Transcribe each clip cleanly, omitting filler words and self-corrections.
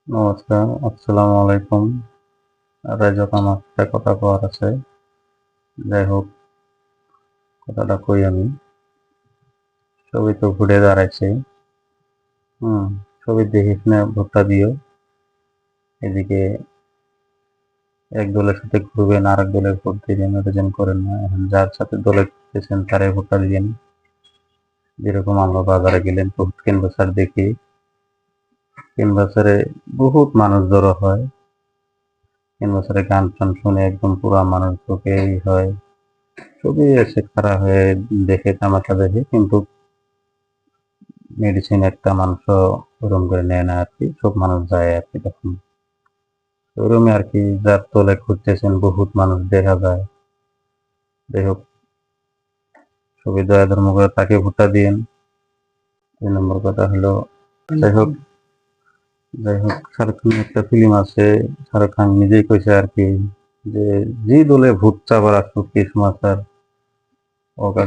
নমস্কার, আসসালামু আলাইকুম। রাইজত আমার একটা কথা কওয়ার আছে। যাই হোক, কথাটা কই আমি। সবই তো ঘুরে দাঁড়াইছে। হুম, সবই দেখে শুনে ভোটটা দিও। এদিকে এক দলের সাথে ঘুরবেন, আরেক দলের ভোট দিবেন, এটা যেন করেন না। এখন যার সাথে দলে ঘুরতেছেন তারাই ভোটটা দিবেন। যেরকম আমরা বাজারে গেলেন ভোট কেন্দ্র দেখি, কেন্দ্রে বহুত মানুষ জড়ো হয়। কেন্দ্রে গান টান শুনে একদম পুরা মানুষ ঢুকেই হয়। সবই এসে খাড়া হয়ে দেখে তামাশা দেখে, কিন্তু মেডিসিন একটা মানুষও ওরম করে নেয় না আর কি। সব মানুষ যায় আর কি তখন। ওরমই আর কি, যার তলে ঘুরতেছেন বহুত মানুষ দেখা যায়। যাই হোক, সবই দয়া ধর্ম করে তাকে ভোটটা দিয়েন। 2 নম্বর কথা হলো, যাই হোক শাহরুখ খানের একটা ফিল্ম আছে। শাহরুখ খান নিজেই কইছে আর কি, যে যে দলে ভোট চাবার আসুক ক্রিসমাস আর ওকে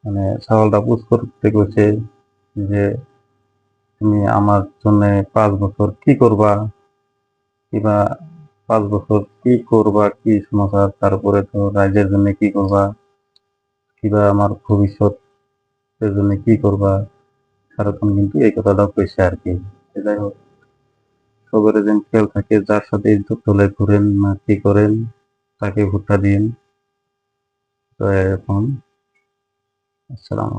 মানে সওয়ালটা পুশ করতে কইছে যে তুমি আমার জন্য 5 বছর কি করবা, কিবা 5 বছর কি করবা, কি সমাচার, তারপরে তো রাজ্যের জন্য কি করবা, কিবা আমার ভবিষ্যতের জন্য কি করবা। শাহরুখ খান কিন্তু এই কথাটা কইছে আর কি। যাই হোক, সবার যেন খেয়াল থাকে, যার সাথে দলে ঘুরেন না কি করেন তাকে ভোটটা দিন। তো এরকম। আসসালাম।